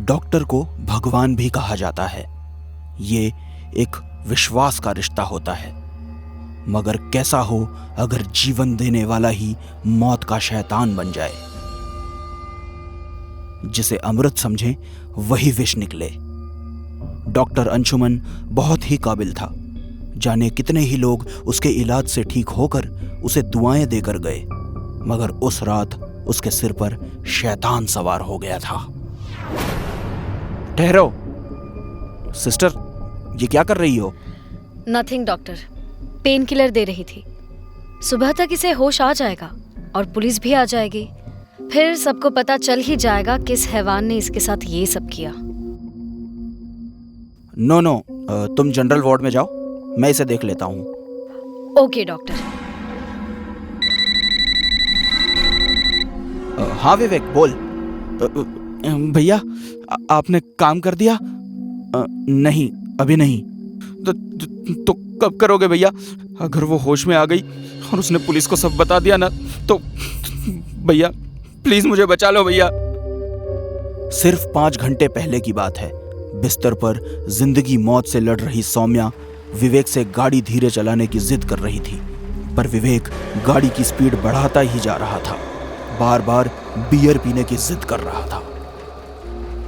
Doctor को भगवान भी कहा जाता है। ये एक विश्वास का रिश्ता होता है। मगर कैसा हो अगर जीवन देने वाला ही मौत का शैतान बन जाए। जिसे अमृत समझे वही विष निकले। डॉक्टर अंशुमन बहुत ही काबिल था। जाने कितने ही लोग उसके इलाज से ठीक होकर उसे दुआएं देकर गए, मगर उस रात उसके सिर पर शैतान सवार हो गया था। ठहरो सिस्टर, ये क्या कर रही हो? नथिंग डॉक्टर, पेन किलर दे रही थी। सुबह तक इसे होश आ जाएगा और पुलिस भी आ जाएगी। फिर सबको पता चल ही जाएगा किस हैवान ने इसके साथ ये सब किया। नो, तुम जनरल वार्ड में जाओ, मैं इसे देख लेता हूँ। Okay doctor. हाँ विवेक, बोल। भैया, आपने काम कर दिया? नहीं, अभी नहीं। तो कब करोगे भैया? अगर वो होश में आ गई और उसने पुलिस को सब बता दिया ना, तो भैया प्लीज मुझे बचा लो भैया। सिर्फ 5 घंटे पहले की बात है। बिस्तर पर जिंदगी मौत से लड़ रही सौम्या विवेक से गाड़ी धीरे चलाने की जिद कर रही थी, पर विवेक गाड़ी की स्पीड बढ़ाता ही जा रहा था। बार बार बियर पीने की जिद कर रहा था।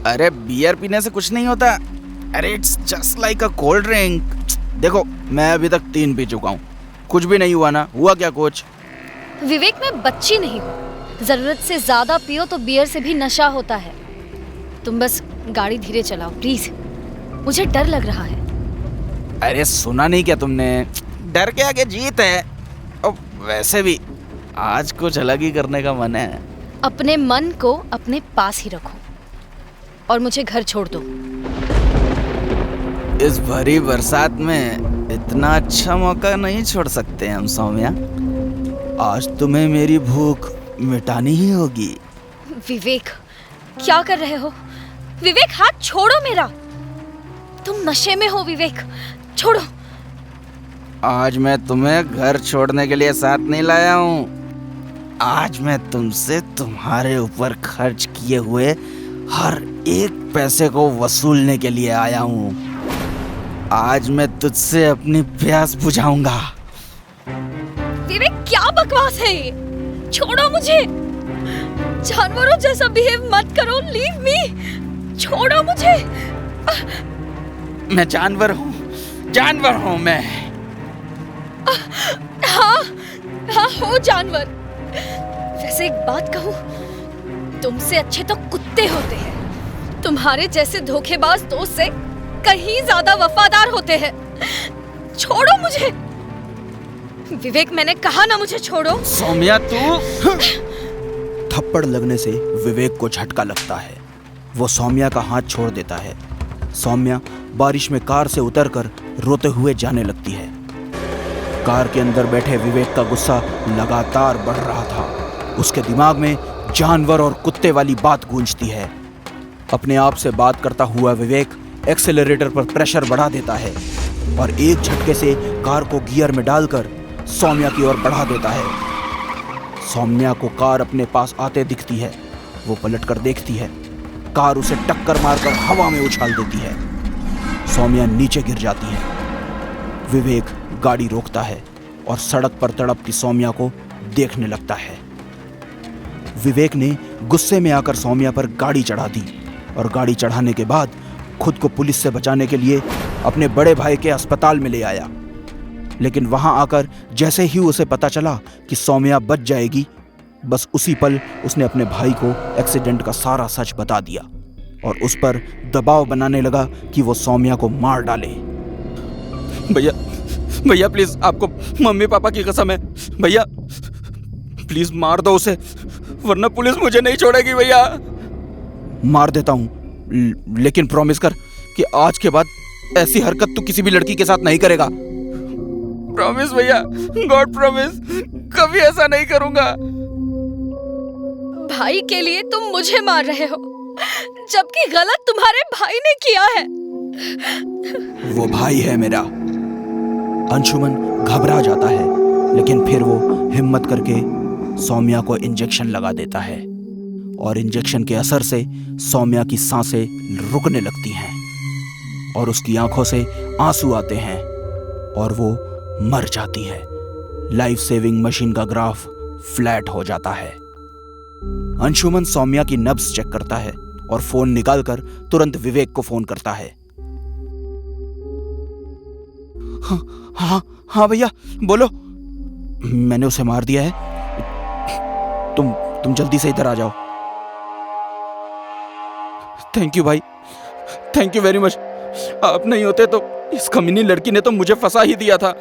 अरे बियर पीने से कुछ नहीं होता। अरे it's just like a cold drink. देखो, मैं अभी तक 3 पी चुका हूँ, कुछ भी नहीं हुआ ना। हुआ क्या कुछ? विवेक, मैं बच्ची नहीं हूँ। जरूरत से ज्यादा पियो तो बियर से भी नशा होता है। तुम बस गाड़ी धीरे चलाओ प्लीज, मुझे डर लग रहा है। अरे सुना नहीं क्या तुमने? डर के आगे जीत है। और वैसे भी आज कुछ अलग ही करने का मन है। अपने मन को अपने पास ही रखो और मुझे घर छोड़ दो। इस भरी बरसात में इतना अच्छा मौका नहीं छोड़ सकते हम सौम्या। आज तुम्हें मेरी भूख मिटानी ही होगी। विवेक, क्या कर रहे हो? विवेक, हाथ छोड़ो मेरा। तुम नशे में हो विवेक, छोड़ो। आज मैं तुम्हें घर छोड़ने के लिए साथ नहीं लाया हूँ। आज मैं तुमसे तुम्हारे ऊपर खर्च किए हुए हर एक पैसे को वसूलने के लिए आया हूँ। आज मैं तुझसे अपनी प्यास बुझाऊंगा। विवेक, क्या बकवास है ये? छोड़ो मुझे। जानवरों जैसा बिहेव मत करो। Leave me. छोड़ो मुझे। मैं जानवर हूँ मैं। हाँ हो जानवर। वैसे एक बात कहूँ, तुमसे अच्छे तो कुत्ते होते हैं। तुम्हारे जैसे धोखेबाज दोस्त से कहीं ज्यादा वफादार होते हैं। छोड़ो मुझे। विवेक, मैंने कहा ना मुझे छोड़ो। सौम्या, तू। थप्पड़ लगने से विवेक को झटका लगता है। वो सौम्या का हाथ छोड़ देता है। सौम्या बारिश में कार से उतरकर रोते हुए जाने लगती है। कार के अंदर बैठे विवेक का गुस्सा लगातार बढ़ रहा था। उसके दिमाग में जानवर और कुत्ते वाली बात गूंजती है। अपने आप से बात करता हुआ विवेक एक्सेलरेटर पर प्रेशर बढ़ा देता है और एक झटके से कार को गियर में डालकर सौम्या की ओर बढ़ा देता है। सौम्या को कार अपने पास आते दिखती है। वो पलटकर देखती है। कार उसे टक्कर मारकर हवा में उछाल देती है। सौम्या नीचे गिर जाती है। विवेक गाड़ी रोकता है और सड़क पर तड़पती सौम्या को देखने लगता है। विवेक ने गुस्से में आकर सौम्या पर गाड़ी चढ़ा दी और गाड़ी चढ़ाने के बाद खुद को पुलिस से बचाने के लिए अपने बड़े भाई के अस्पताल में ले आया। लेकिन वहां आकर जैसे ही उसे पता चला कि सौम्या बच जाएगी, बस उसी पल उसने अपने भाई को एक्सीडेंट का सारा सच बता दिया और उस पर दबाव बनाने लगा कि वो सौम्या को मार डाले। भैया प्लीज, आपको मम्मी पापा की कसम है भैया, प्लीज मार दो उसे, वरना पुलिस मुझे नहीं छोड़ेगी भैया। मार देता हूँ, लेकिन प्रॉमिस कर कि आज के बाद ऐसी हरकत तू किसी भी लड़की के साथ नहीं करेगा। प्रॉमिस भैया, गॉड प्रॉमिस, कभी ऐसा नहीं करूंगा। भाई के लिए तुम मुझे मार रहे हो, जबकि गलत तुम्हारे भाई ने किया है। वो भाई है मेरा। अंशुमन घबरा जाता है, लेकिन फिर वो हिम्मत करके सौम्या को इंजेक्शन लगा देता है। और इंजेक्शन के असर से सौम्या की सांसें रुकने लगती हैं और उसकी आंखों से आंसू आते हैं और वो मर जाती है। लाइफ सेविंग मशीन का ग्राफ फ्लैट हो जाता है। अंशुमन सौम्या की नब्ज चेक करता है और फोन निकालकर तुरंत विवेक को फोन करता है। हाँ भैया बोलो। मैंने उसे मार दिया है। तुम जल्दी से इधर आ जाओ। थैंक यू भाई, थैंक यू वेरी मच। आप नहीं होते तो इस कमीनी लड़की ने तो मुझे फंसा ही दिया था।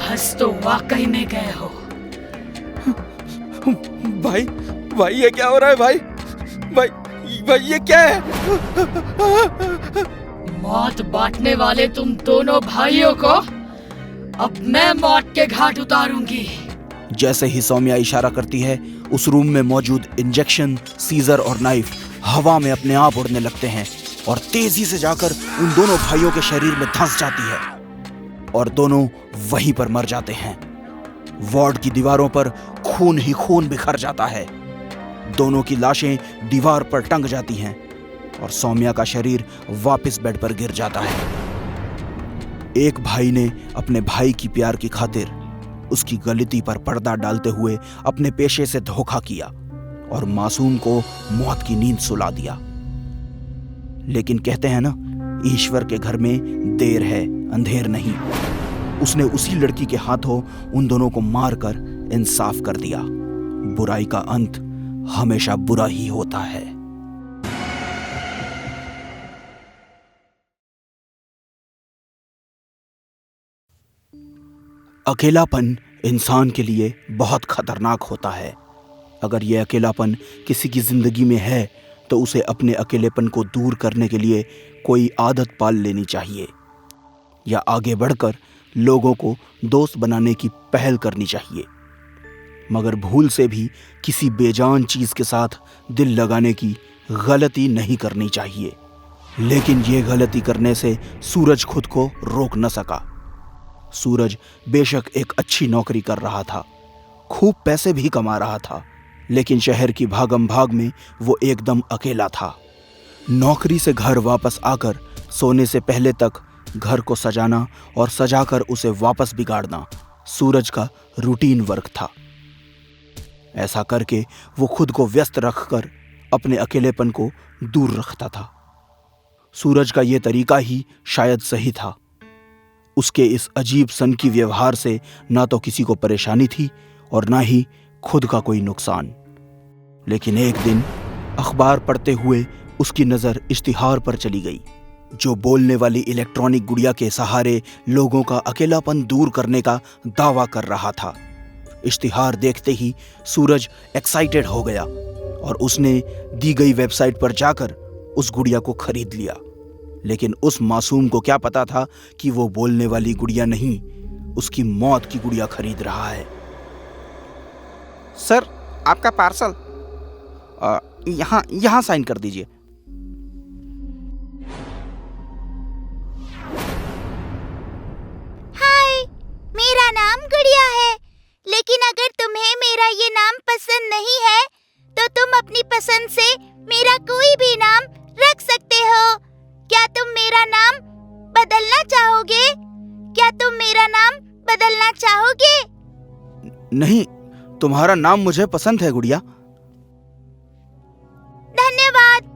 बस तो वाकई में गए हो। भाई ये क्या हो रहा है भाई? भाई ये क्या है? मौत बांटने वाले तुम दोनों भाइयों को अब मैं मौत के घाट उतारूंगी। जैसे ही सौम्या इशारा करती है, उस रूम में मौजूद इंजेक्शन, सीजर और नाइफ हवा में अपने आप उड़ने लगते हैं और तेजी से जाकर उन दोनों भाइयों के शरीर में धंस जाती है और दोनों वहीं पर मर जाते हैं। वार्ड की दीवारों पर खून ही खून बिखर जाता है। दोनों की लाशें दीवार पर टंग जाती हैं और सौम्या का शरीर वापस बेड पर गिर जाता है। एक भाई ने अपने भाई की प्यार की खातिर उसकी गलती पर पर्दा डालते हुए अपने पेशे से धोखा किया और मासूम को मौत की नींद सुला दिया। लेकिन कहते हैं ना, ईश्वर के घर में देर है अंधेर नहीं। उसने उसी लड़की के हाथों उन दोनों को मारकर इंसाफ कर दिया। बुराई का अंत हमेशा बुरा ही होता है। अकेलापन इंसान के लिए बहुत खतरनाक होता है। अगर यह अकेलापन किसी की जिंदगी में है तो उसे अपने अकेलेपन को दूर करने के लिए कोई आदत पाल लेनी चाहिए या आगे बढ़कर लोगों को दोस्त बनाने की पहल करनी चाहिए। मगर भूल से भी किसी बेजान चीज के साथ दिल लगाने की गलती नहीं करनी चाहिए। लेकिन यह गलती करने से सूरज खुद को रोक न सका। सूरज बेशक एक अच्छी नौकरी कर रहा था, खूब पैसे भी कमा रहा था, लेकिन शहर की भागम भाग में वो एकदम अकेला था। नौकरी से घर वापस आकर सोने से पहले तक घर को सजाना और सजाकर उसे वापस बिगाड़ना सूरज का रूटीन वर्क था। ऐसा करके वो खुद को व्यस्त रखकर अपने अकेलेपन को दूर रखता था। सूरज का ये तरीका ही शायद सही था। उसके इस अजीब सनकी व्यवहार से ना तो किसी को परेशानी थी और ना ही खुद का कोई नुकसान। लेकिन एक दिन अखबार पढ़ते हुए उसकी नज़र इश्तिहार पर चली गई, जो बोलने वाली इलेक्ट्रॉनिक गुड़िया के सहारे लोगों का अकेलापन दूर करने का दावा कर रहा था। इश्तिहार देखते ही सूरज एक्साइटेड हो गया और उसने दी गई वेबसाइट पर जाकर उस गुड़िया को खरीद लिया। लेकिन उस मासूम को क्या पता था कि वो बोलने वाली गुड़िया नहीं, उसकी मौत की गुड़िया खरीद रहा है। सर, आपका पार्सल यहाँ साइन कर दीजिए। हाय, मेरा नाम गुड़िया है, लेकिन अगर तुम्हें मेरा ये नाम पसंद नहीं है तो तुम अपनी पसंद से मेरा कोई भी नाम रख सकते हो। क्या तुम मेरा नाम बदलना चाहोगे? क्या तुम मेरा नाम बदलना चाहोगे? नहीं, तुम्हारा नाम मुझे पसंद है गुड़िया। धन्यवाद।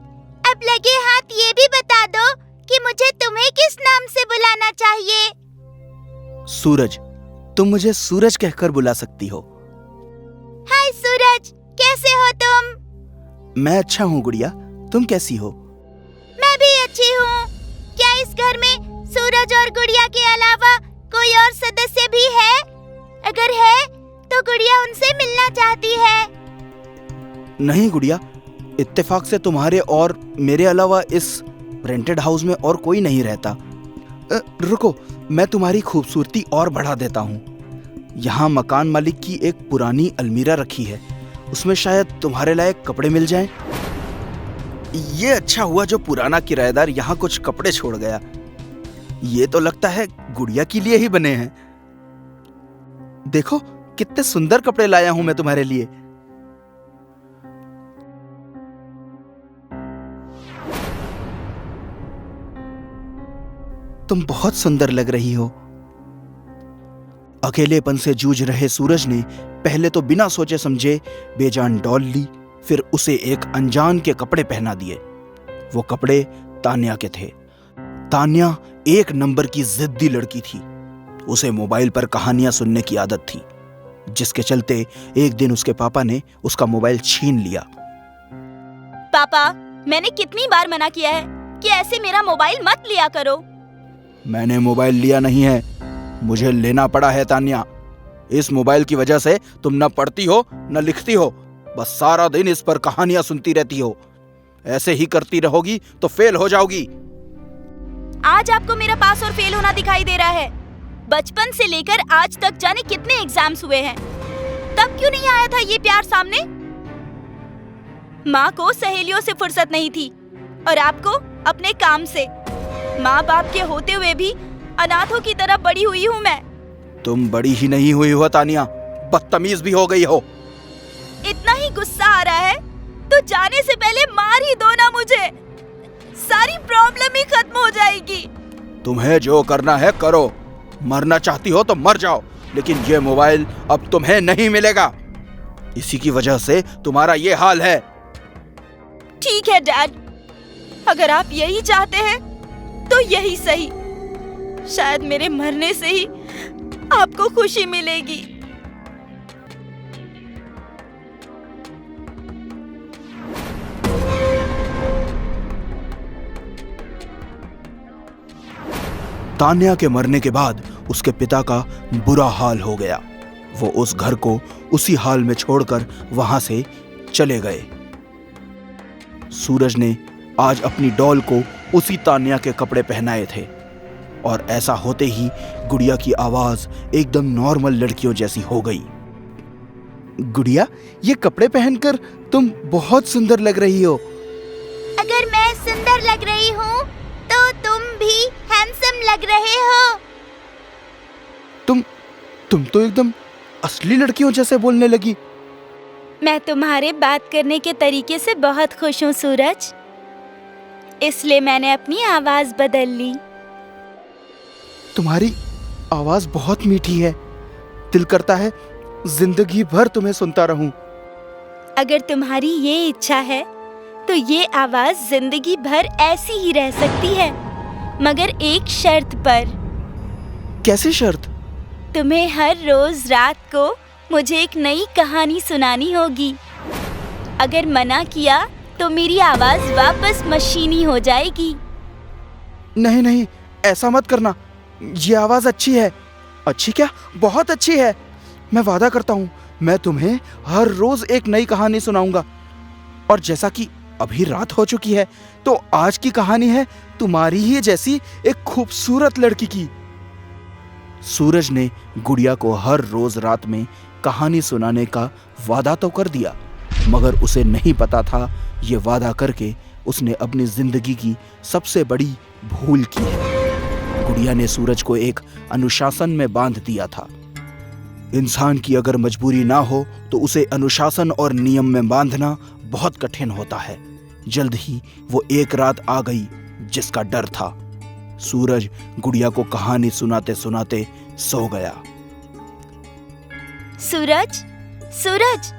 अब लगे हाथ ये भी बता दो कि मुझे तुम्हें किस नाम से बुलाना चाहिए। सूरज, तुम मुझे सूरज कहकर बुला सकती हो। हाय सूरज, कैसे हो तुम? मैं अच्छा हूँ गुड़िया, तुम कैसी हो? मैं भी अच्छी हूँ। क्या इस घर में सूरज और गुड़िया के अलावा कोई और सदस्य भी है? अगर है तो गुड़िया उनसे मिलना चाहती है। नहीं गुड़िया, इत्तेफाक से तुम्हारे और मेरे अलावा इस रेंटेड हाउस में और कोई नहीं रहता। रुको, मैं तुम्हारी खूबसूरती और बढ़ा देता हूँ। यहाँ मकान मालिक की एक पुरानी अलमीरा रखी है, उसमें शायद तुम्हारे लायक कपड़े मिल जाएं। ये अच्छा हुआ जो पुराना किराएदार यहाँ कुछ कपड़े छोड़ गया। ये तो लगता है गुड़िया के लिए ही बने हैं। देखो, कितने सुंदर कपड़े लाया हूं मैं तुम्हारे लिए। तुम बहुत सुंदर लग रही हो। अकेलेपन से जूझ रहे सूरज ने पहले तो बिना सोचे समझे बेजान डॉल ली, फिर उसे एक अनजान के कपड़े पहना दिए। वो कपड़े तान्या के थे। तान्या एक नंबर की जिद्दी लड़की थी। उसे मोबाइल पर कहानियां सुनने की आदत थी, जिसके चलते एक दिन उसके पापा ने उसका मोबाइल छीन लिया। पापा, मैंने कितनी बार मना किया है कि ऐसे मेरा मोबाइल मत लिया करो। मैंने मोबाइल लिया नहीं है, मुझे लेना पड़ा है तान्या। इस मोबाइल की वजह से तुम न पढ़ती हो न लिखती हो, बस सारा दिन इस पर कहानियां सुनती रहती हो। ऐसे ही करती रहोगी तो फेल हो जाओगी। आज आपको मेरा पास और फेल होना दिखाई दे रहा है। बचपन से लेकर आज तक जाने कितने एग्जाम्स हुए हैं, तब क्यों नहीं आया था ये प्यार सामने? माँ को सहेलियों से फुर्सत नहीं थी और आपको अपने काम से। माँ बाप के होते हुए भी अनाथों की तरह बड़ी हुई हूँ मैं। तुम बड़ी ही नहीं हुई हो तान्या, बदतमीज भी हो गई हो। इतना ही गुस्सा आ रहा है तो जाने से पहले मार ही दो ना मुझे, सारी प्रॉब्लम ही खत्म हो जाएगी। तुम्हें जो करना है करो, मरना चाहती हो तो मर जाओ, लेकिन ये मोबाइल अब तुम्हें नहीं मिलेगा। इसी की वजह से तुम्हारा ये हाल है। ठीक है डैड, अगर आप यही चाहते हैं तो यही सही। शायद मेरे मरने से ही आपको खुशी मिलेगी। तान्या के मरने के बाद उसके पिता का बुरा हाल हो गया। वो उस घर को उसी हाल में छोड़कर वहां से चले गए। सूरज ने आज अपनी डॉल को उसी तान्या के कपड़े पहनाए थे, और ऐसा होते ही गुड़िया की आवाज एकदम नॉर्मल लड़कियों जैसी हो गई। गुड़िया, ये कपड़े पहनकर तुम बहुत सुंदर लग रही हो। अगर मैं सुंदर लग रही हूँ तो तुम भी हैंडसम लग रहे हो। तुम तो एकदम असली लड़कियों जैसे बोलने लगी। मैं तुम्हारे बात करने के तरीके से बहुत खुश हूँ सूरज, इसलिए मैंने अपनी आवाज बदल ली। तुम्हारी आवाज बहुत मीठी है, दिल करता है जिंदगी भर तुम्हें सुनता रहूं। अगर तुम्हारी ये इच्छा है तो ये आवाज जिंदगी भर ऐसी ही रह सकती है, मगर एक शर्त पर। कैसी शर्त? तुम्हें हर रोज रात को मुझे एक नई कहानी सुनानी होगी। अगर मना किया तो मेरी आवाज वापस मशीनी हो जाएगी। नहीं नहीं, ऐसा मत करना। ये आवाज अच्छी है। अच्छी क्या, बहुत अच्छी है। मैं वादा करता हूँ मैं तुम्हें हर रोज एक नई कहानी सुनाऊंगा। और जैसा कि अभी रात हो चुकी है, तो आज की कहानी है तुम्हारी ही जैसी एक खूबसूरत लड़की की। सूरज ने गुड़िया को हर रोज रात में कहानी सुनाने का वादा तो कर दिया, मगर उसे नहीं पता था ये वादा करके उसने अपनी जिंदगी की सबसे बड़ी भूल की है। गुड़िया ने सूरज को एक अनुशासन में बांध दिया था। इंसान की अगर मजबूरी ना हो तो उसे अनुशासन और नियम में बांधना बहुत कठिन होता है। जल्द ही वो एक रात आ गई जिसका डर था। सूरज गुड़िया को कहानी सुनाते सुनाते सो गया। सूरज, सूरज,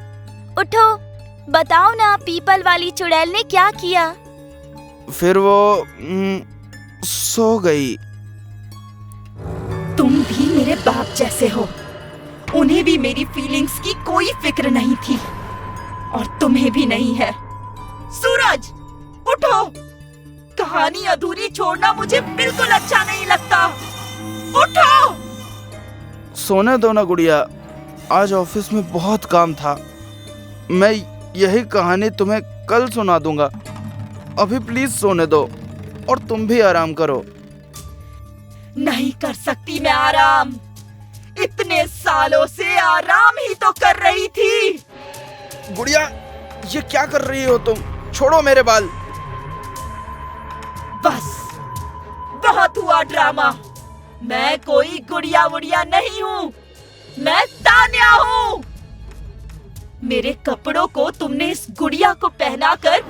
उठो, बताओ ना पीपल वाली चुड़ैल ने क्या किया? फिर वो सो गई। तुम भी मेरे बाप जैसे हो। उन्हें भी मेरी फीलिंग्स की कोई फिक्र नहीं थी और तुम्हें भी नहीं है। सूरज, उठो, कहानी अधूरी छोड़ना मुझे बिल्कुल अच्छा नहीं लगता। उठो। सोने दो ना गुड़िया, आज ऑफिस में बहुत काम था। मैं यही कहानी तुम्हें कल सुना दूंगा। अभी प्लीज सोने दो और तुम भी आराम करो। नहीं कर सकती मैं आराम। इतने सालों से आराम ही तो कर रही थी। गुड़िया, ये क्या कर रही हो तुम? छोड़ो मेरे बाल। बस, बहुत हुआ ड्रामा। मैं कोई गुड़िया वुड़िया नहीं हूँ। मैं तान्या हूँ। मेरे कपड़ों को तुमने इस गुड़िया को पहनाकर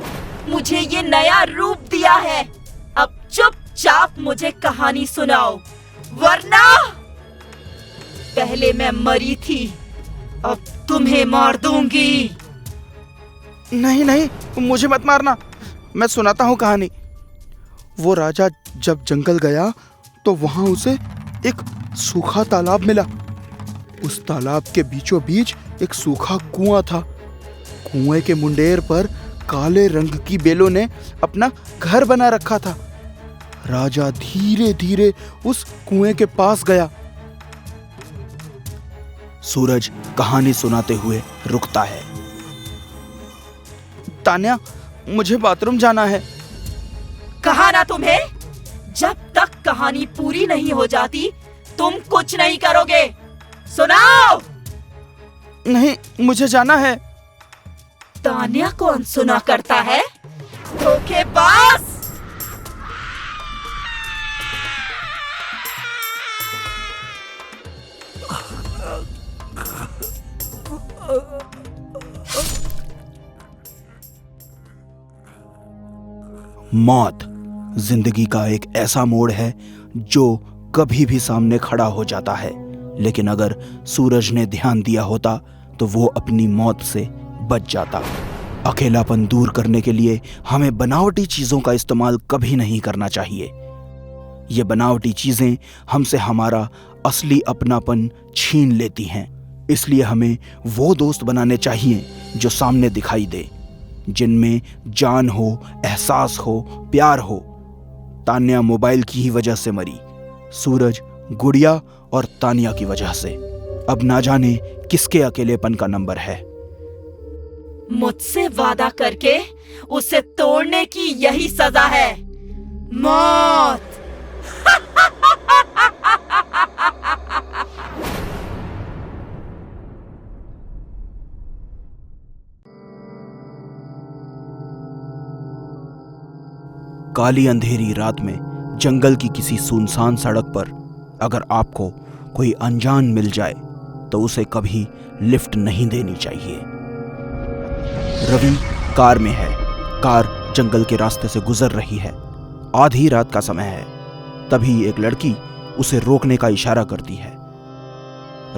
मुझे ये नया रूप दिया है। अब चुपचाप मुझे कहानी सुनाओ, वरना पहले मैं मरी थी, अब तुम्हें मार दूंगी। नहीं नहीं, मुझे मत मारना, मैं सुनाता हूँ कहानी। वो राजा जब जंगल गया तो वहां उसे एक सूखा तालाब मिला। उस तालाब के बीचों बीच एक सूखा कुआं था। कुएं के मुंडेर पर काले रंग की बेलों ने अपना घर बना रखा था। राजा धीरे धीरे उस कुएं के पास गया। सूरज कहानी सुनाते हुए रुकता है। तान्या, मुझे बाथरूम जाना है। कहा ना तुम्हें, जब तक कहानी पूरी नहीं हो जाती तुम कुछ नहीं करोगे। सुनाओ। नहीं, मुझे जाना है। तान्या को अनसुना करता है, धोखेबाज। मौत जिंदगी का एक ऐसा मोड़ है जो कभी भी सामने खड़ा हो जाता है, लेकिन अगर सूरज ने ध्यान दिया होता तो वो अपनी मौत से बच जाता। अकेलापन दूर करने के लिए हमें बनावटी चीजों का इस्तेमाल कभी नहीं करना चाहिए। ये बनावटी चीजें हमसे हमारा असली अपनापन छीन लेती हैं। इसलिए हमें वो दोस्त बनाने चाहिए जो सामने दिखाई दे, जिनमें जान हो, एहसास हो, प्यार हो। तान्या मोबाइल की ही वजह से मरी, सूरज गुड़िया और तान्या की वजह से। अब ना जाने किसके अकेलेपन का नंबर है। मुझसे वादा करके उसे तोड़ने की यही सजा है, मौत। काली अंधेरी रात में जंगल की किसी सुनसान सड़क पर अगर आपको कोई अनजान मिल जाए तो उसे कभी लिफ्ट नहीं देनी चाहिए। रवि कार में है। कार जंगल के रास्ते से गुजर रही है। आधी रात का समय है। तभी एक लड़की उसे रोकने का इशारा करती है।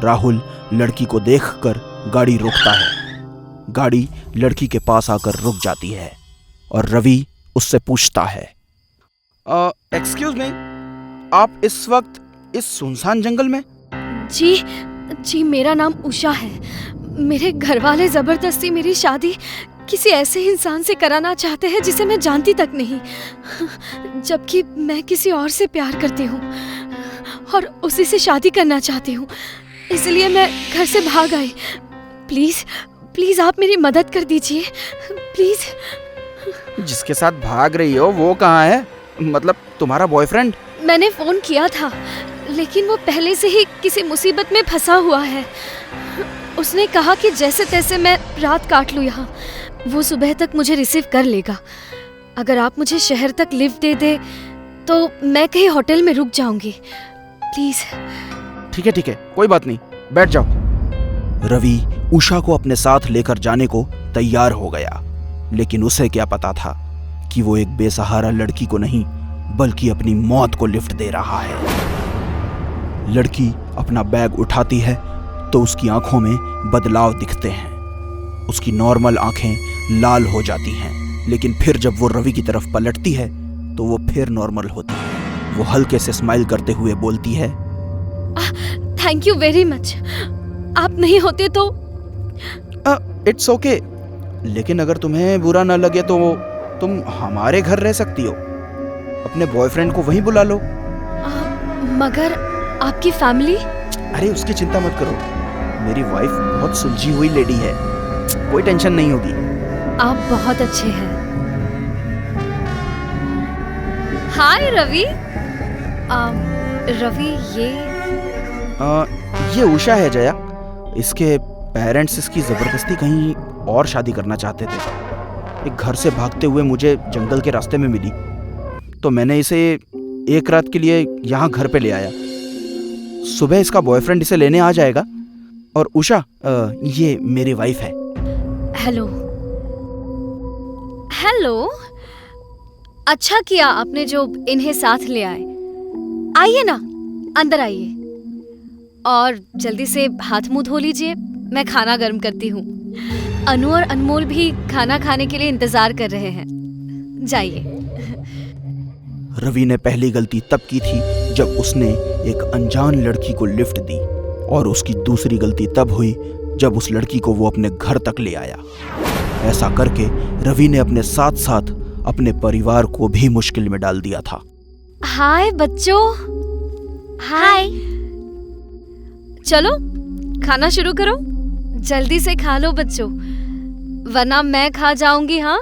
राहुल लड़की को देखकर गाड़ी रोकता है। गाड़ी लड़की के पास आकर रुक जाती है और रवि उससे पूछता है, एक्सक्यूज मी, आप इस वक्त इस सुनसान जंगल में? जी, मेरा नाम उषा है। मेरे घर वाले जबरदस्ती मेरी शादी किसी ऐसे इंसान से कराना चाहते हैं जिसे मैं जानती तक नहीं, जबकि मैं किसी और से प्यार करती हूँ और उसी से शादी करना चाहती हूँ। इसलिए मैं घर से भाग आई। प्लीज आप मेरी मदद कर दीजिए, प्लीज। जिसके साथ भाग रही हो वो कहाँ है? मतलब तुम्हारा बॉयफ्रेंड? मैंने फोन किया था, लेकिन वो पहले से ही किसी मुसीबत में फंसा हुआ है। उसने कहा कि जैसे तैसे मैं रात काट लूँ यहाँ, वो सुबह तक मुझे रिसीव कर लेगा। अगर आप मुझे शहर तक लिफ्ट दे दे तो मैं कहीं होटल में रुक जाऊंगी, प्लीज। ठीक है, कोई बात नहीं, बैठ जाओ। रवि उषा को अपने साथ लेकर जाने को तैयार हो गया, लेकिन उसे क्या पता था कि वो एक बेसहारा लड़की को नहीं बल्कि अपनी मौत को लिफ्ट दे रहा है। लड़की अपना बैग उठाती है तो उसकी आंखों में बदलाव दिखते हैं। उसकी नॉर्मल आंखें लाल हो जाती हैं, लेकिन फिर जब वो रवि की तरफ पलटती है तो वो फिर नॉर्मल होती है। वो हल्के से स्माइल करते हुए बोलती है, थैंक यू वेरी मच। आप नहीं होते तो इट्स ओके, लेकिन अगर तुम्हें बुरा ना लगे तो तुम हमारे घर रह सकती हो। अपने बॉयफ्रेंड को वहीं बुला लो। मगर आपकी फैमिली? अरे उसकी चिंता मत करो, मेरी वाइफ बहुत सुलझी हुई लेडी है, कोई टेंशन नहीं होगी। आप बहुत अच्छे हैं। हाय रवि। रवि, ये उषा है जया। इसके पेरेंट्स इसकी जबरदस्ती कहीं और शादी करना चाहते थे। एक घर से भागते हुए मुझे जंगल के रास्ते में मिली तो मैंने इसे एक रात के लिए यहाँ घर पे ले आया। सुबह इसका बॉयफ्रेंड इसे लेने आ जाएगा और उषा, ये मेरी वाइफ है। हेलो। हेलो। अच्छा किया आपने जो इन्हें साथ ले आए। आइए ना, अंदर आइए और जल्दी से हाथ मुंह धो लीजिए, मैं खाना गर्म करती हूँ। अनु और अनमोल भी खाना खाने के लिए इंतजार कर रहे हैं। जाइए। रवि ने पहली गलती तब की थी जब उसने एक अनजान लड़की को लिफ्ट दी, और उसकी दूसरी गलती तब हुई जब उस लड़की को वो अपने घर तक ले आया। ऐसा करके रवि ने अपने साथ साथ अपने परिवार को भी मुश्किल में डाल दिया था। हाय बच्चों। हाय। चलो खाना शुरू करो, जल्दी से खा लो बच्चों, वरना मैं खा जाऊंगी। हाँ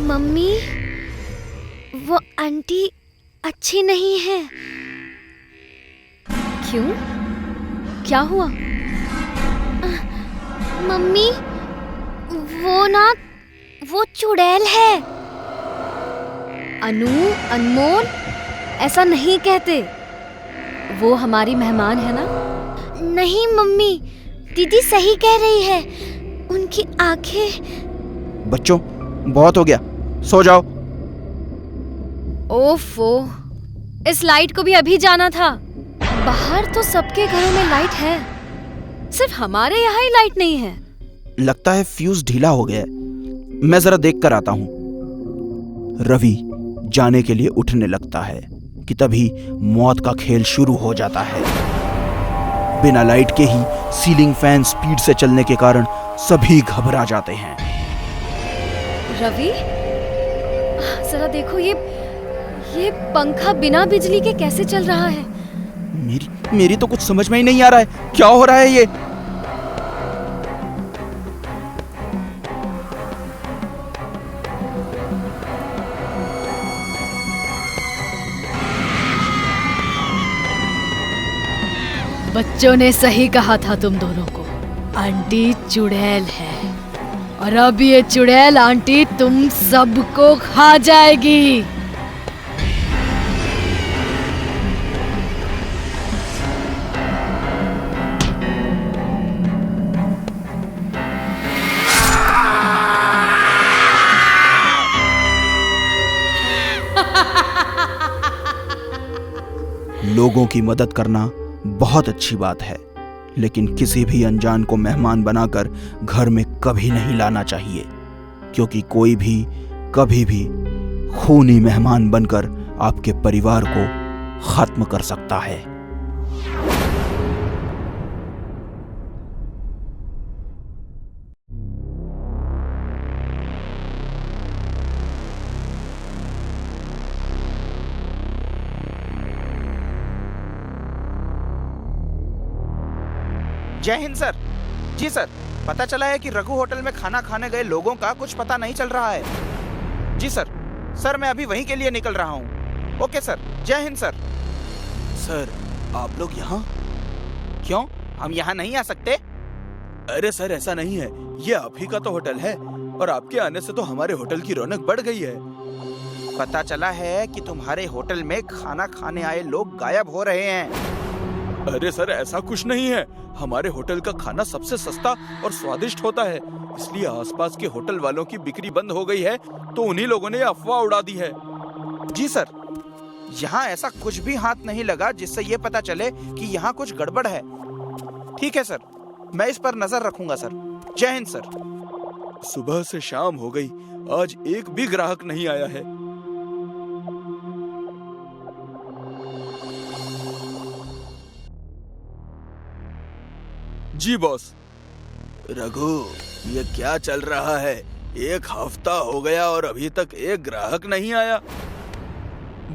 मम्मी, वो आंटी अच्छी नहीं है। क्यों? क्या हुआ? मम्मी, वो चुड़ैल है। अनु, अनमोल, ऐसा नहीं कहते। वो हमारी मेहमान है ना। नहीं मम्मी, दीदी सही कह रही है, उनकी आंखें। बच्चों, बहुत हो गया, सो जाओ। ओफो, इस लाइट को भी अभी जाना था। बाहर तो सबके घरों में लाइट है, सिर्फ हमारे यहाँ ही लाइट नहीं है। लगता है फ्यूज ढीला हो गया है, मैं जरा देख कर आता हूँ। रवि जाने के लिए उठने लगता है कि तभी मौत का खेल शुरू हो जाता है। बिना लाइट के ही सीलिंग फैन स्पीड से चलने के कारण सभी घबरा जाते हैं। रवि, जरा देखो, ये पंखा बिना बिजली के कैसे चल रहा है? मेरी तो कुछ समझ में ही नहीं आ रहा है, क्या हो रहा है ये? बच्चों ने सही कहा था तुम दोनों को, आंटी चुड़ैल है, और अब ये चुड़ैल आंटी तुम सबको खा जाएगी। लोगों की मदद करना बहुत अच्छी बात है, लेकिन किसी भी अनजान को मेहमान बनाकर घर में कभी नहीं लाना चाहिए, क्योंकि कोई भी कभी भी खूनी मेहमान बनकर आपके परिवार को खत्म कर सकता है। जय हिंद सर। जी सर, पता चला है कि रघु होटल में खाना खाने गए लोगों का कुछ पता नहीं चल रहा है। जी सर, मैं अभी वहीं के लिए निकल रहा हूँ। ओके सर, जय हिंद सर। सर, आप लोग यहाँ? क्यों, हम यहाँ नहीं आ सकते? अरे सर, ऐसा नहीं है, ये आप ही का तो होटल है, और आपके आने से तो हमारे होटल की रौनक बढ़ गई है। पता चला है कि तुम्हारे होटल में खाना खाने आए लोग गायब हो रहे हैं। अरे सर, ऐसा कुछ नहीं है, हमारे होटल का खाना सबसे सस्ता और स्वादिष्ट होता है, इसलिए आसपास के होटल वालों की बिक्री बंद हो गई है, तो उन्हीं लोगों ने अफवाह उड़ा दी है। जी सर, यहाँ ऐसा कुछ भी हाथ नहीं लगा जिससे ये पता चले कि यहाँ कुछ गड़बड़ है। ठीक है सर, मैं इस पर नजर रखूंगा सर। जय हिंद सर। सुबह से शाम हो गई, आज एक भी ग्राहक नहीं आया है। जी बॉस। रघु, ये क्या चल रहा है? एक हफ्ता हो गया और अभी तक एक ग्राहक नहीं आया।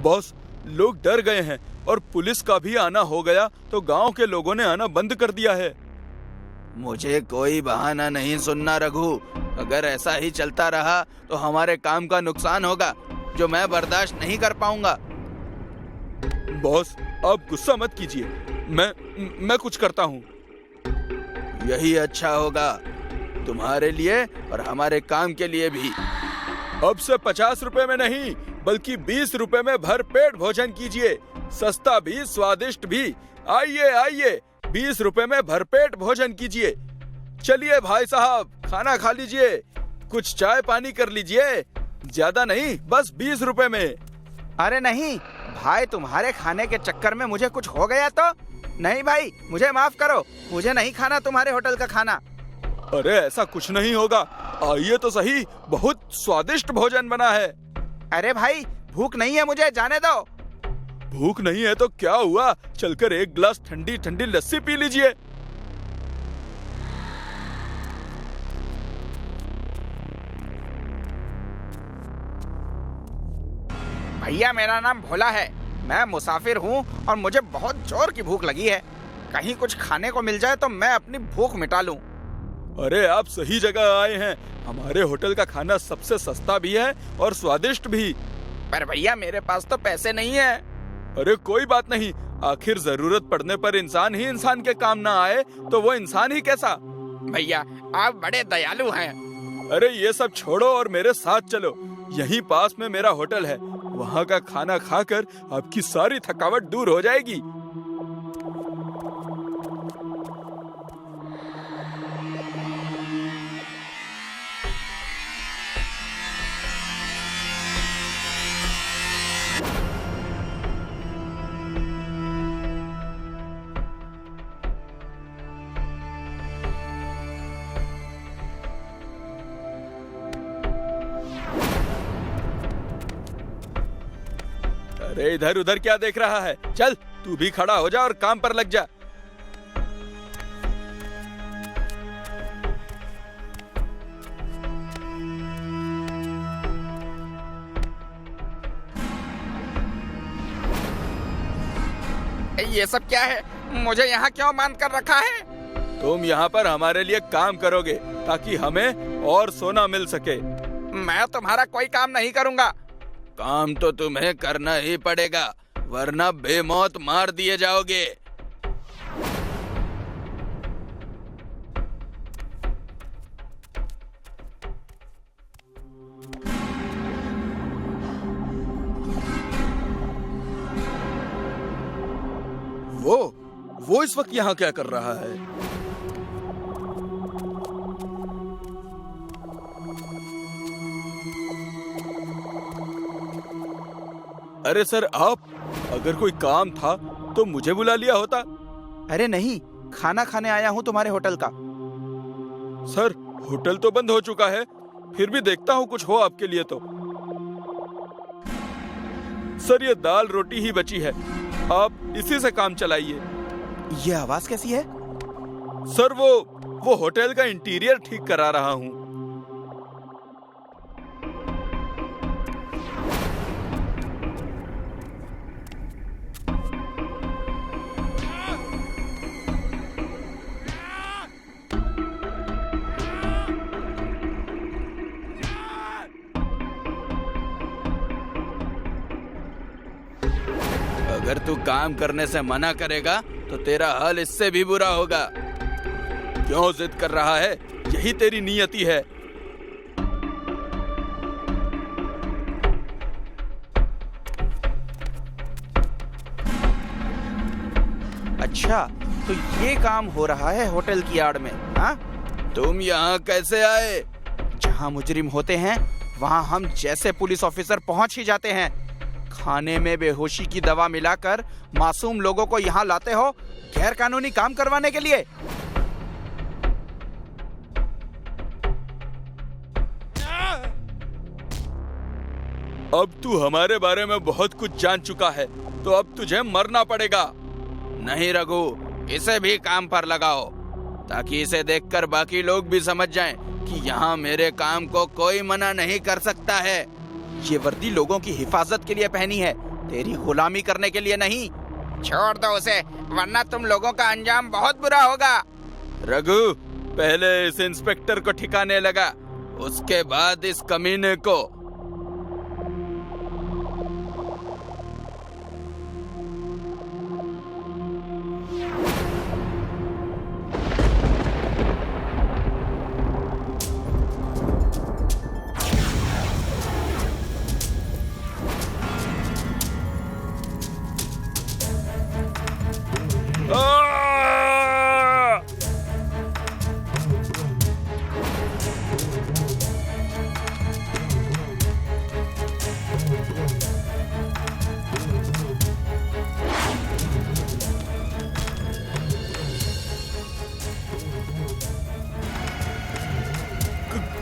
बॉस, लोग डर गए हैं और पुलिस का भी आना हो गया, तो गांव के लोगों ने आना बंद कर दिया है। मुझे कोई बहाना नहीं सुनना रघु, अगर ऐसा ही चलता रहा तो हमारे काम का नुकसान होगा, जो मैं बर्दाश्त नहीं कर पाऊंगा। बॉस, आप गुस्सा मत कीजिए, मैं कुछ करता हूँ। यही अच्छा होगा, तुम्हारे लिए और हमारे काम के लिए भी। अब से 50 रुपए में नहीं बल्कि 20 रुपए में भर पेट भोजन कीजिए, सस्ता भी स्वादिष्ट भी। आइए आइए, 20 रुपए में भरपेट भोजन कीजिए। चलिए भाई साहब, खाना खा लीजिए, कुछ चाय पानी कर लीजिए, ज्यादा नहीं, बस 20 रुपए में। अरे नहीं भाई, तुम्हारे खाने के चक्कर में मुझे कुछ हो गया तो? नहीं भाई, मुझे माफ करो, मुझे नहीं खाना तुम्हारे होटल का खाना। अरे ऐसा कुछ नहीं होगा, आइए तो सही, बहुत स्वादिष्ट भोजन बना है। अरे भाई, भूख नहीं है मुझे, जाने दो। भूख नहीं है तो क्या हुआ, चलकर एक गिलास ठंडी ठंडी लस्सी पी लीजिए। भैया, मेरा नाम भोला है, मैं मुसाफिर हूँ और मुझे बहुत जोर की भूख लगी है। कहीं कुछ खाने को मिल जाए तो मैं अपनी भूख मिटा लूं। अरे आप सही जगह आए हैं, हमारे होटल का खाना सबसे सस्ता भी है और स्वादिष्ट भी। पर भैया, मेरे पास तो पैसे नहीं है। अरे कोई बात नहीं, आखिर जरूरत पड़ने पर इंसान ही इंसान के काम ना आए तो वो इंसान ही कैसा। भैया, आप बड़े दयालु हैं। अरे ये सब छोड़ो और मेरे साथ चलो, यहीं पास में मेरा होटल है, वहाँ का खाना खाकर आपकी सारी थकावट दूर हो जाएगी। अरे इधर उधर क्या देख रहा है, चल तू भी खड़ा हो जा और काम पर लग जा। ये सब क्या है? मुझे यहाँ क्यों बांध कर रखा है? तुम यहाँ पर हमारे लिए काम करोगे ताकि हमें और सोना मिल सके। मैं तुम्हारा कोई काम नहीं करूँगा। काम तो तुम्हें करना ही पड़ेगा, वरना बेमौत मार दिए जाओगे। वो इस वक्त यहाँ क्या कर रहा है? अरे सर, आप, अगर कोई काम था तो मुझे बुला लिया होता। अरे नहीं, खाना खाने आया हूँ तुम्हारे होटल का। सर, होटल तो बंद हो चुका है, फिर भी देखता हूँ कुछ हो आपके लिए तो। सर, ये दाल रोटी ही बची है, आप इसी से काम चलाइए। ये आवाज कैसी है? सर, वो होटल का इंटीरियर ठीक करा रहा हूँ। अगर तू काम करने से मना करेगा तो तेरा हाल इससे भी बुरा होगा। क्यों जिद कर रहा है? यही तेरी नियति है। अच्छा, तो ये काम हो रहा है होटल की आड़ में? हाँ, तुम यहाँ कैसे आए? जहाँ मुजरिम होते हैं वहाँ हम जैसे पुलिस ऑफिसर पहुँच ही जाते हैं। खाने में बेहोशी की दवा मिलाकर मासूम लोगों को यहाँ लाते हो गैर कानूनी काम करवाने के लिए। अब तू हमारे बारे में बहुत कुछ जान चुका है, तो अब तुझे मरना पड़ेगा। नहीं रघु, इसे भी काम पर लगाओ ताकि इसे देखकर बाकी लोग भी समझ जाएं कि यहाँ मेरे काम को कोई मना नहीं कर सकता है। ये वर्दी लोगों की हिफाजत के लिए पहनी है, तेरी गुलामी करने के लिए नहीं। छोड़ दो उसे, वरना तुम लोगों का अंजाम बहुत बुरा होगा। रघु, पहले इस इंस्पेक्टर को ठिकाने लगा, उसके बाद इस कमीने को।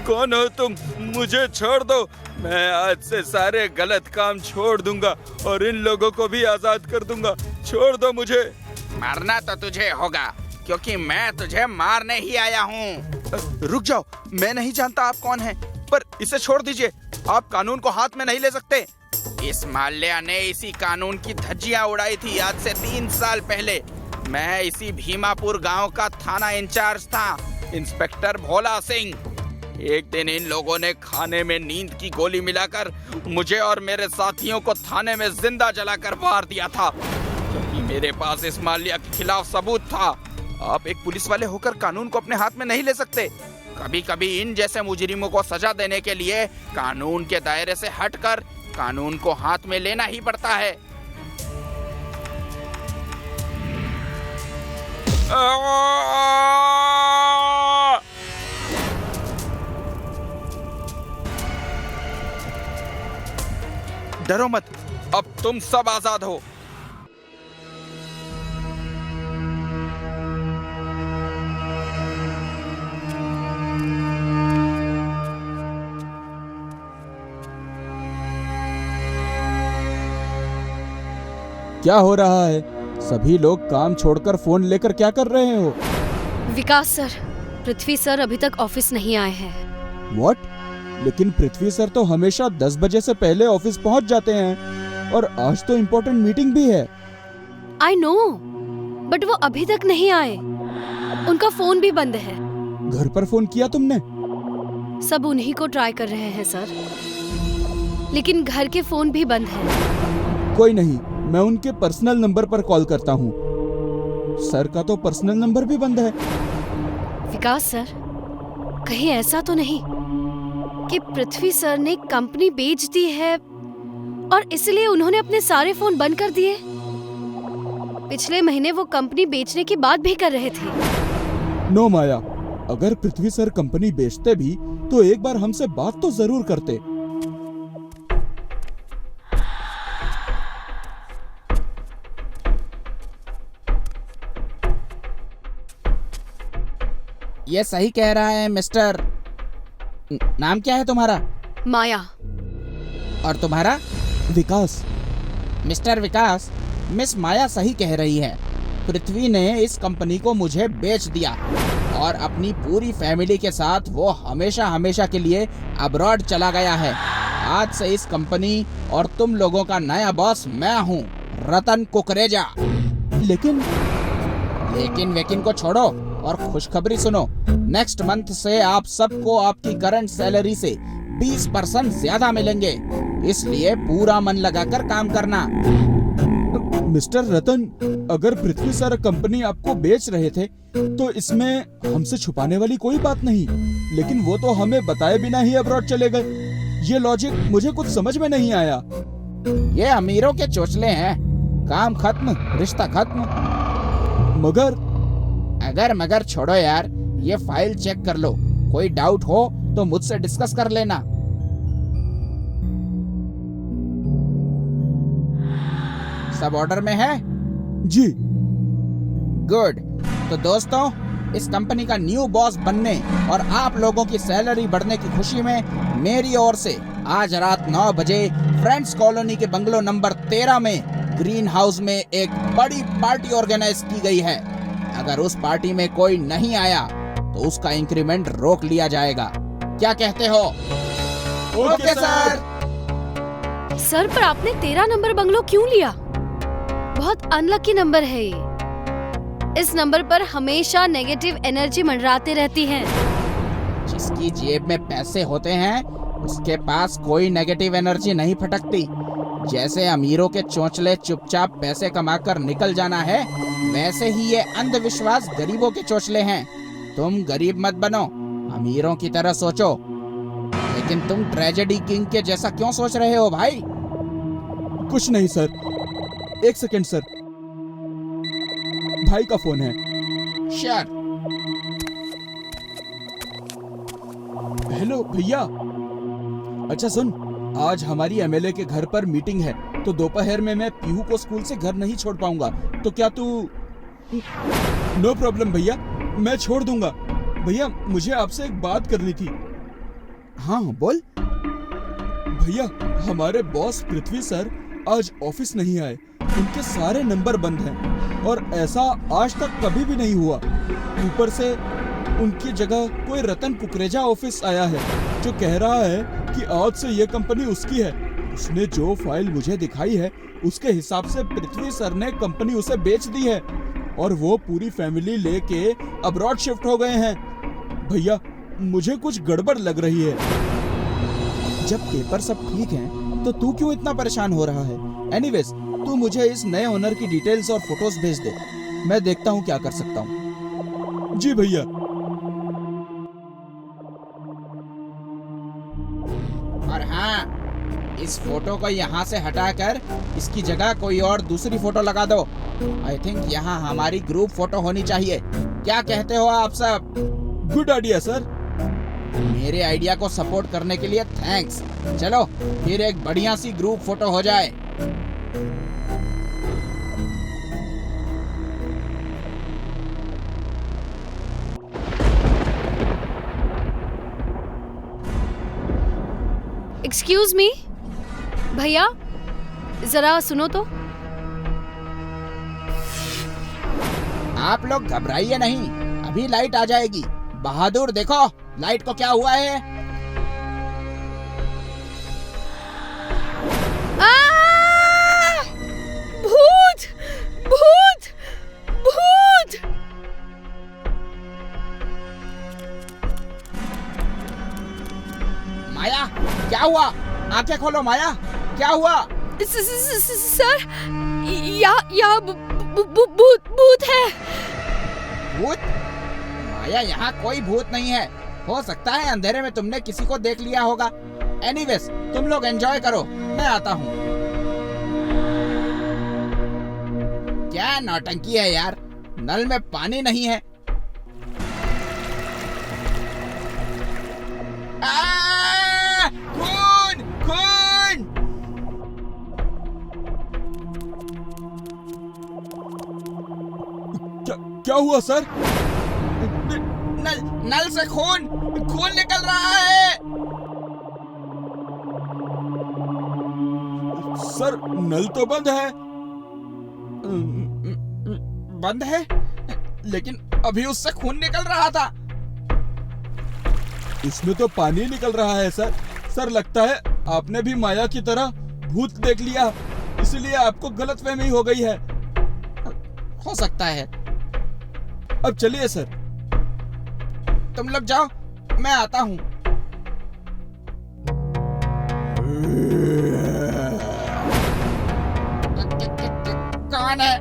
कौन हो तुम? मुझे छोड़ दो। मैं आज से सारे गलत काम छोड़ दूंगा और इन लोगों को भी आजाद कर दूंगा। छोड़ दो मुझे। मरना तो तुझे होगा, क्योंकि मैं तुझे मारने ही आया हूँ। रुक जाओ, मैं नहीं जानता आप कौन हैं, पर इसे छोड़ दीजिए। आप कानून को हाथ में नहीं ले सकते। इस माल्या ने इसी कानून की धज्जियां उड़ाई थी आज से 3 साल पहले। मैं इसी भीमापुर गांव का थाना इंचार्ज था, इंस्पेक्टर भोला सिंह। एक दिन इन लोगों ने खाने में नींद की गोली मिलाकर मुझे और मेरे साथियों को थाने में जिंदा जलाकर मार दिया था, क्योंकि मेरे पास इस माल्या के खिलाफ सबूत था। आप एक पुलिस वाले होकर कानून को अपने हाथ में नहीं ले सकते। कभी कभी इन जैसे मुजरिमों को सजा देने के लिए कानून के दायरे से हटकर कानून को हाथ में लेना ही पड़ता है। डरो मत, अब तुम सब आजाद हो। क्या हो रहा है? सभी लोग काम छोड़कर फोन लेकर क्या कर रहे हो? विकास सर, पृथ्वी सर अभी तक ऑफिस नहीं आए हैं। व्हाट? लेकिन पृथ्वी सर तो हमेशा 10 बजे से पहले ऑफिस पहुंच जाते हैं और आज तो इम्पोर्टेंट मीटिंग भी है। आई नो, बट वो अभी तक नहीं आए। उनका फोन भी बंद है। घर पर फोन किया तुमने? सब उन्हीं को ट्राई कर रहे हैं सर, लेकिन घर के फोन भी बंद है। कोई नहीं, मैं उनके पर्सनल नंबर पर कॉल करता हूँ। सर का तो पर्सनल नंबर भी बंद है। विकास सर, कहीं ऐसा तो नहीं कि पृथ्वी सर ने कंपनी बेच दी है और इसलिए उन्होंने अपने सारे फोन बंद कर दिए? पिछले महीने वो कंपनी बेचने की बात भी कर रहे थे। नो माया, अगर पृथ्वी सर कंपनी बेचते भी तो एक बार हमसे बात तो जरूर करते। ये सही कह रहा है मिस्टर। नाम क्या है तुम्हारा? माया। और तुम्हारा? विकास। मिस्टर विकास, मिस माया सही कह रही है। पृथ्वी ने इस कंपनी को मुझे बेच दिया और अपनी पूरी फैमिली के साथ वो हमेशा हमेशा के लिए अब्रॉड चला गया है। आज से इस कंपनी और तुम लोगों का नया बॉस मैं हूँ, रतन कुकरेजा। लेकिन वेकिन को छोड़ो और खुशखबरी सुनो। नेक्स्ट मंथ से आप सबको आपकी करंट सैलरी से 20% ज्यादा मिलेंगे, इसलिए पूरा मन लगाकर काम करना। मिस्टर रतन, अगर पृथ्वी सर कंपनी आपको बेच रहे थे तो इसमें हमसे छुपाने वाली कोई बात नहीं, लेकिन वो तो हमें बताए बिना ही अब्रॉड चले गए। ये लॉजिक मुझे कुछ समझ में नहीं आया। ये अमीरों के चोचले हैं। काम खत्म, रिश्ता खत्म। मगर छोड़ो यार, ये फाइल चेक कर लो। कोई डाउट हो तो मुझसे डिस्कस कर लेना। सब ऑर्डर में है? जी। गुड। तो दोस्तों, इस कंपनी का न्यू बॉस बनने और आप लोगों की सैलरी बढ़ने की खुशी में मेरी ओर से आज रात 9 बजे फ्रेंड्स कॉलोनी के बंगलो नंबर 13 में ग्रीन हाउस में एक बड़ी पार्टी ऑर्गेनाइज की गई है। अगर उस पार्टी में कोई नहीं आया तो उसका इंक्रीमेंट रोक लिया जाएगा। क्या कहते हो? Okay sir. सर, पर आपने 13 नंबर बंगलो क्यों लिया? बहुत अनलकी नंबर है ये। इस नंबर पर हमेशा नेगेटिव एनर्जी मंडराती रहती है। जिसकी जेब में पैसे होते हैं उसके पास कोई नेगेटिव एनर्जी नहीं फटकती। जैसे अमीरों के चोंचले चुपचाप पैसे कमाकर निकल जाना है, वैसे ही ये अंधविश्वास गरीबों के चोंचले हैं। तुम गरीब मत बनो, अमीरों की तरह सोचो। लेकिन तुम ट्रेजेडी किंग के जैसा क्यों सोच रहे हो भाई? कुछ नहीं सर, एक सेकंड सर, भाई का फोन है। श्योर। हेलो भैया। अच्छा सुन, आज हमारी एमएलए के घर पर मीटिंग है, तो दोपहर में मैं पीहू को स्कूल से घर नहीं छोड़ पाऊंगा, तो क्या तू? नो प्रॉब्लम भैया, मैं छोड़ दूंगा। भैया, मुझे आपसे एक बात करनी थी। हाँ बोल। भैया, हमारे बॉस पृथ्वी सर आज ऑफिस नहीं आए। उनके सारे नंबर बंद हैं और ऐसा आज तक कभी भी नहीं हुआ। ऊपर से उनकी जगह कोई रतन कुकरेजा ऑफिस आया है जो कह रहा है कि आज से ये कंपनी उसकी है। उसने जो फाइल मुझे दिखाई है उसके हिसाब से पृथ्वी सर ने कंपनी उसे बेच दी है और वो पूरी फैमिली लेके अब्रॉड शिफ्ट हो गए हैं। भैया, मुझे कुछ गड़बड़ लग रही है। जब पेपर सब ठीक हैं, तो तू क्यों इतना परेशान हो रहा है? एनीवेज, तू मुझे इस नए ओनर की डिटेल्स और फोटोज भेज दे। मैं देखता हूँ क्या कर सकता हूँ। जी भैया। और हाँ, इस फोटो को यहाँ से हटाकर इसकी जगह कोई और दूसरी फोटो लगा दो। आई थिंक यहाँ हमारी ग्रुप फोटो होनी चाहिए। क्या कहते हो आप सब? Good idea sir. मेरे आइडिया को सपोर्ट करने के लिए थैंक्स। चलो फिर एक बढ़िया सी ग्रुप फोटो हो जाए। एक्सक्यूज मी भैया, जरा सुनो तो। आप लोग घबराइए नहीं, अभी लाइट आ जाएगी। बहादुर देखो लाइट को क्या हुआ है। भूत भूत भूत। माया, क्या हुआ? आंखें खोलो माया, क्या हुआ? सर, या भूत है। भूत? माया, यहाँ कोई भूत नहीं है। हो सकता है अंधेरे में तुमने किसी को देख लिया होगा। एनीवेज, तुम लोग एंजॉय करो, मैं आता हूँ। क्या नौटंकी है यार, नल में पानी नहीं है। खून खून। क्या हुआ सर? नल से खून निकल रहा है। सर, नल तो बंद है। बंद है, लेकिन अभी उससे खून निकल रहा था। इसमें तो पानी निकल रहा है सर। सर, लगता है आपने भी माया की तरह भूत देख लिया, इसलिए आपको गलतफहमी हो गई है। हो सकता है। अब चलिए सर। तुम लोग जाओ, मैं आता हूँ। कौन है?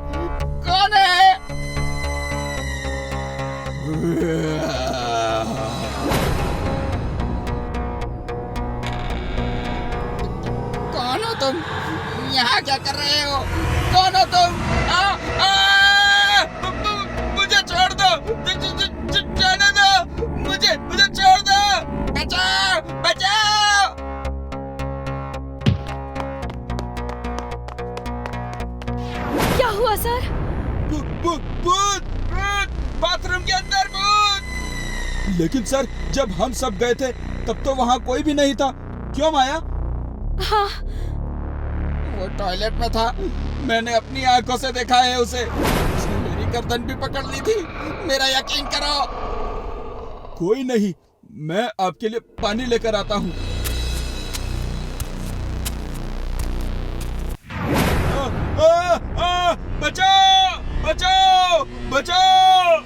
कौन है? कौन हो तुम? यहाँ क्या कर रहे हो? कौन हो तुम? मुझे छोड़ दो, जाने दो, मुझे छोड़ दो। बचाओ, बचाओ। क्या हुआ सर? भूत, बाथरूम के अंदर भूत। लेकिन सर, जब हम सब गए थे तब तो वहाँ कोई भी नहीं था। क्यों माया? हाँ, वो टॉयलेट में था। मैंने अपनी आंखों से देखा है उसे। उसने मेरी गर्दन भी पकड़ ली थी। मेरा यकीन करो। कोई नहीं, मैं आपके लिए पानी लेकर आता हूँ। बचाओ, बचाओ, बचाओ।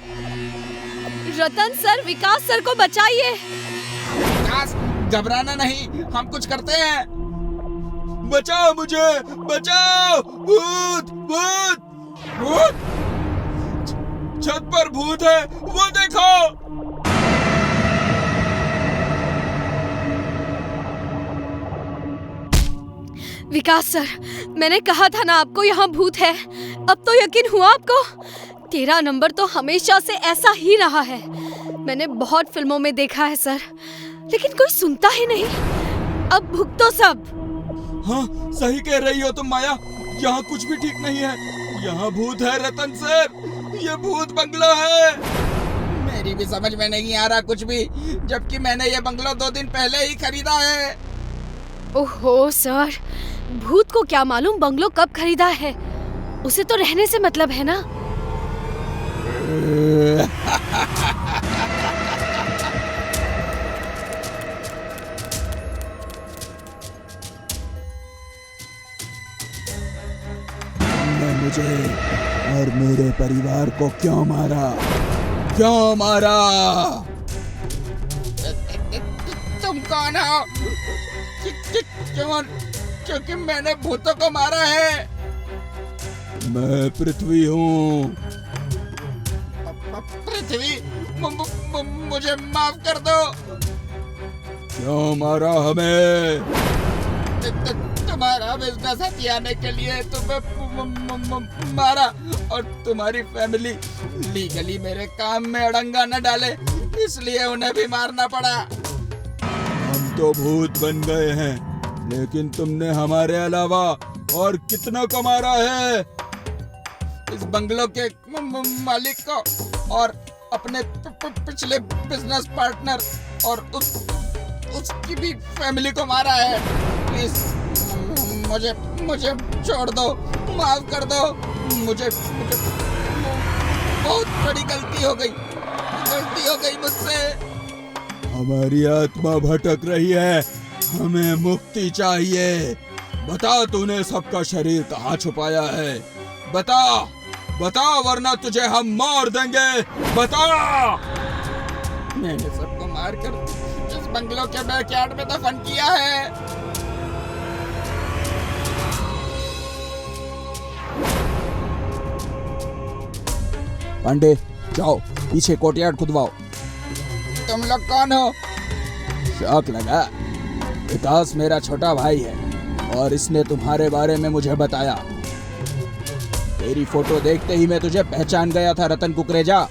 रतन सर, विकास सर को बचाइए। विकास, घबराना नहीं, हम कुछ करते हैं। बचाओ मुझे, बचाओ। भूत, भूत, भूत। छत पर भूत है, वो देखो। विकास सर, मैंने कहा था ना आपको यहाँ भूत है। अब तो यकीन हुआ आपको? तेरा नंबर तो हमेशा से ऐसा ही रहा है। मैंने बहुत फिल्मों में देखा है सर, लेकिन कोई सुनता ही नहीं। अब भुगतो सब। हाँ, सही कह रही हो तुम माया। यहाँ कुछ भी ठीक नहीं है। यहाँ भूत है रतन सर, ये भूत बंगला है। मेरी भी समझ में नहीं आ रहा कुछ भी, जबकि मैंने ये बंगलो 2 दिन पहले ही खरीदा है। ओहो सर, भूत को क्या मालूम बंगलो कब खरीदा है, उसे तो रहने से मतलब है ना। तुमने मुझे और मेरे परिवार को क्यों मारा? क्यों मारा? तुम कौन हो? क्यों? क्योंकि मैंने भूतों को मारा है। मैं पृथ्वी हूँ। पृथ्वी, मुझे माफ कर दो। क्यों मारा हमें? तुम्हारा बिजनेस हथियाने के लिए तुम्हें मारा, और तुम्हारी फैमिली लीगली मेरे काम में अड़ंगा न डाले, इसलिए उन्हें भी मारना पड़ा। हम तो भूत बन गए हैं, लेकिन तुमने हमारे अलावा और कितना को मारा है? इस बंगलो के मालिक को और अपने पिछले बिजनेस पार्टनर और उसकी भी फैमिली को मारा है। प्लीज मुझे छोड़ दो, माफ कर दो। मुझे बहुत बड़ी गलती हो गई मुझसे। हमारी आत्मा भटक रही है, हमें मुक्ति चाहिए। बता, तूने सबका शरीर कहाँ छुपाया है? बता, वरना तुझे हम मार देंगे। बता। मैंने सबको मारकर इस बंगलो के बैकयार्ड में दफन किया है। पांडे, जाओ पीछे कोर्टयार्ड खुदवाओ। तुम लोग कौन हो? शौक लगा? विकास मेरा छोटा भाई है और इसने तुम्हारे बारे में मुझे बताया। तेरी फोटो देखते ही मैं तुझे पहचान गया था रतन कुकरेजा,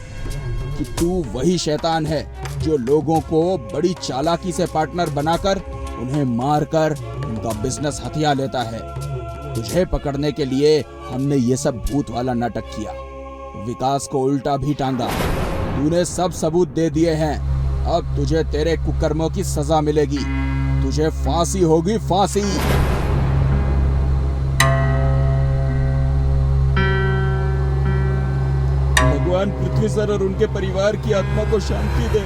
कि तू वही शैतान है जो लोगों को बड़ी चालाकी से पार्टनर बनाकर उन्हें मारकर उनका बिजनेस हथिया लेता है। तुझे पकड़ने के लिए हमने ये सब भूत वाला नाटक किया, विकास को उल्टा भी टांगा। तूने सब सबूत दे दिए हैं, अब तुझे तेरे कुकर्मों की सजा मिलेगी। तुझे फांसी होगी, फांसी। भगवान पृथ्वी सर और उनके परिवार की आत्मा को शांति दे।